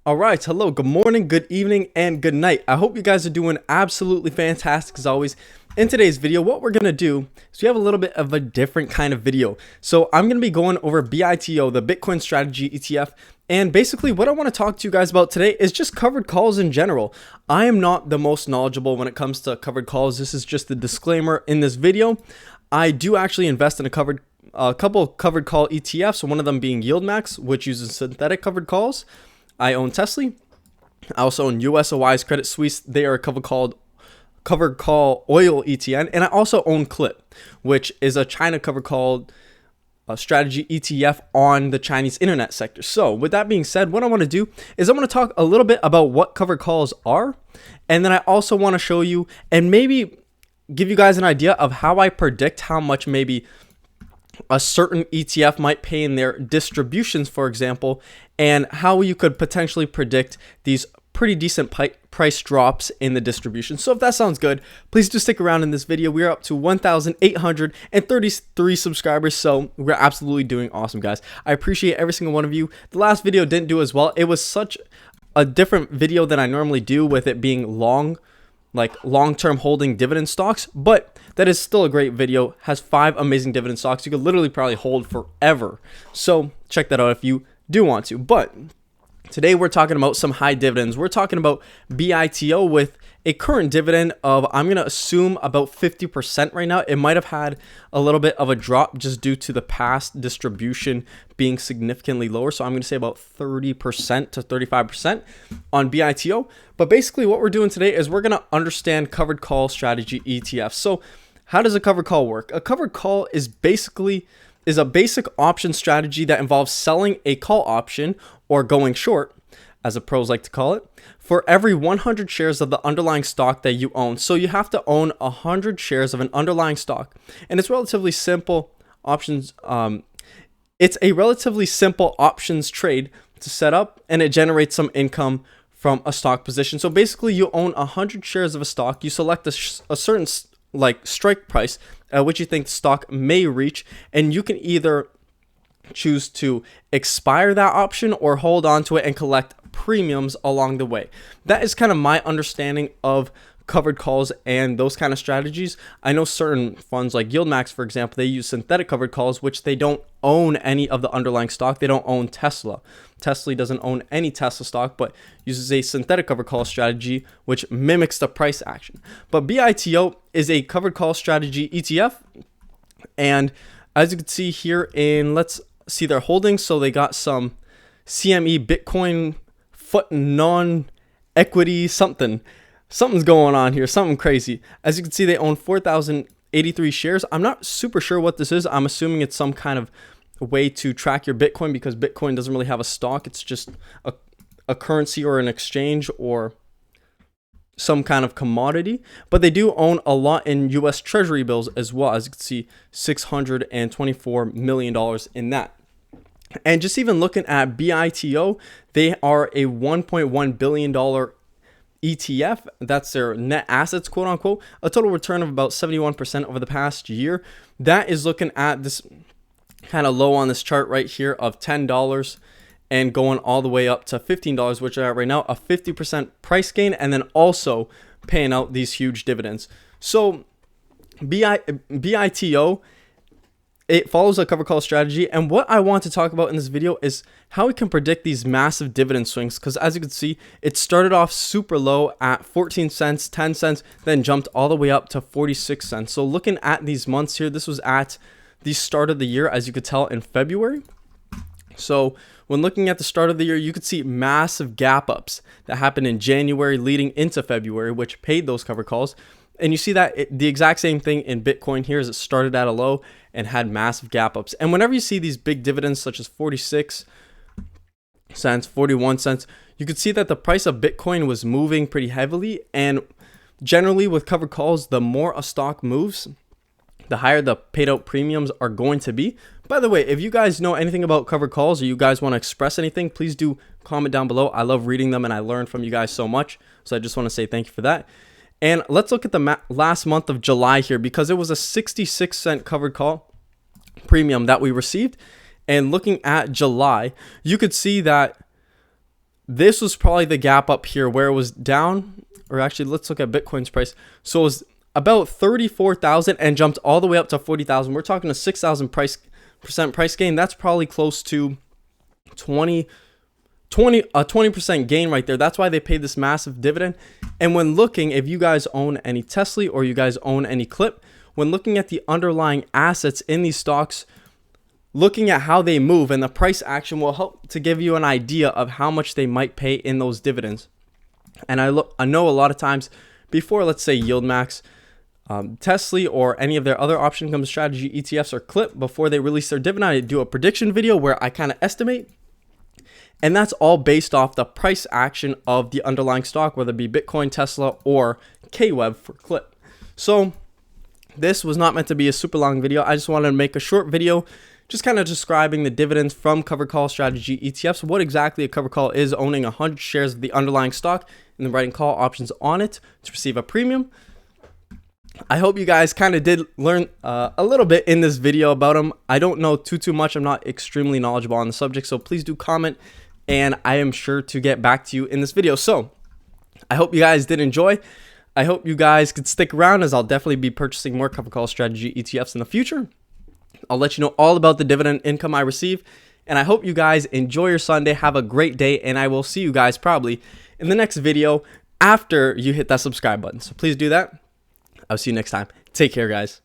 All right, hello, good morning, good evening, and good night. I hope you guys are doing absolutely fantastic as always. In today's video, what we're gonna do is we have a little bit of a different kind of video. So I'm gonna be going over BITO, the Bitcoin Strategy ETF, and basically what I want to talk to you guys about today is just covered calls in general. I am not the most knowledgeable when it comes to covered calls. This is just the disclaimer in this video. I do actually invest in a couple of covered call ETFs, one of them being YieldMax, which uses synthetic covered calls. I own TSLY. I also own USOI's Credit Suisse. They are a covered call oil ETN. And I also own KLIP, which is a China covered call strategy ETF on the Chinese internet sector. So with that being said, what I want to do is I want to talk a little bit about what covered calls are. And then I also want to show you and maybe give you guys an idea of how I predict how much maybe a certain ETF might pay in their distributions, for example, and how you could potentially predict these pretty decent price drops in the distribution. So if that sounds good, please do stick around in this video. We are up to 1,833 subscribers, so we're absolutely doing awesome, guys. I appreciate every single one of you. The last video didn't do as well. It was such a different video than I normally do, with it being long-term holding dividend stocks, but that is still a great video. Has 5 amazing dividend stocks you could literally probably hold forever. So check that out if you do want to. But today we're talking about some high dividends. We're talking about BITO with a current dividend of, I'm going to assume, about 50% right now. It might have had a little bit of a drop just due to the past distribution being significantly lower. So I'm going to say about 30% to 35% on BITO. But basically what we're doing today is we're going to understand covered call strategy ETFs. So how does a covered call work? A covered call is a basic option strategy that involves selling a call option, or going short, as the pros like to call it, for every 100 shares of the underlying stock that you own. So you have to own 100 shares of an underlying stock. And it's relatively simple options. It's a relatively simple options trade to set up, and it generates some income from a stock position. So basically you own 100 shares of a stock. You select a certain strike price at which you think the stock may reach, and you can either choose to expire that option or hold on to it and collect premiums along the way. That is kind of my understanding of covered calls and those kind of strategies. I know certain funds like YieldMax, for example, they use synthetic covered calls, which they don't own any of the underlying stock. They don't own Tesla. Tesla doesn't own any Tesla stock, but uses a synthetic covered call strategy, which mimics the price action. But BITO is a covered call strategy ETF. And as you can see here let's see their holdings. So they got some CME Bitcoin foot non-equity something's going on here, something crazy. As you can see, they own 4,083 shares. I'm not super sure what this is. I'm assuming it's some kind of way to track your Bitcoin, because Bitcoin doesn't really have a stock. It's just a currency or an exchange or some kind of commodity. But they do own a lot in US Treasury bills as well. As you can see, $624 million in that. And just even looking at BITO, they are a $1.1 billion ETF. That's their net assets, quote unquote, a total return of about 71% over the past year. That is looking at this kind of low on this chart right here of $10 and going all the way up to $15, which are right now a 50% price gain, and then also paying out these huge dividends. So BITO, it follows a covered call strategy, and what I want to talk about in this video is how we can predict these massive dividend swings, because as you can see, it started off super low at 14 cents, 10 cents, then jumped all the way up to 46 cents. So looking at these months here, this was at the start of the year, as you could tell, in February. So when looking at the start of the year, you could see massive gap ups that happened in January leading into February, which paid those covered calls. And you see that the exact same thing in Bitcoin here, as it started at a low and had massive gap ups. And whenever you see these big dividends such as 46 cents, 41 cents, you could see that the price of Bitcoin was moving pretty heavily. And generally with covered calls, the more a stock moves, the higher the paid out premiums are going to be. By the way, if you guys know anything about covered calls, or you guys want to express anything, please do comment down below. I love reading them and I learn from you guys so much. So I just want to say thank you for that. And let's look at the last month of July here, because it was a 66-cent covered call premium that we received. And looking at July, you could see that this was probably the gap up here where it was down, or actually let's look at Bitcoin's price. So it was about 34,000 and jumped all the way up to 40,000. We're talking a 6,000% price gain. That's probably close to 20% gain right there. That's why they paid this massive dividend. And when looking, if you guys own any TSLY or you guys own any KLIP, when looking at the underlying assets in these stocks, looking at how they move and the price action will help to give you an idea of how much they might pay in those dividends. And I know a lot of times before, let's say YieldMax, TSLY, or any of their other option income strategy ETFs or KLIP, before they release their dividend, I do a prediction video where I kind of estimate. And that's all based off the price action of the underlying stock, whether it be Bitcoin, Tesla, or KWEB for KLIP. So this was not meant to be a super long video. I just wanted to make a short video just kind of describing the dividends from covered call strategy ETFs, what exactly a covered call is, owning 100 shares of the underlying stock and then writing call options on it to receive a premium. I hope you guys kind of did learn a little bit in this video about them. I don't know too much. I'm not extremely knowledgeable on the subject, so please do comment, and I am sure to get back to you in this video. So I hope you guys did enjoy. I hope you guys could stick around, as I'll definitely be purchasing more covered call strategy ETFs in the future. I'll let you know all about the dividend income I receive, and I hope you guys enjoy your Sunday. Have a great day, and I will see you guys probably in the next video after you hit that subscribe button. So please do that. I'll see you next time. Take care, guys.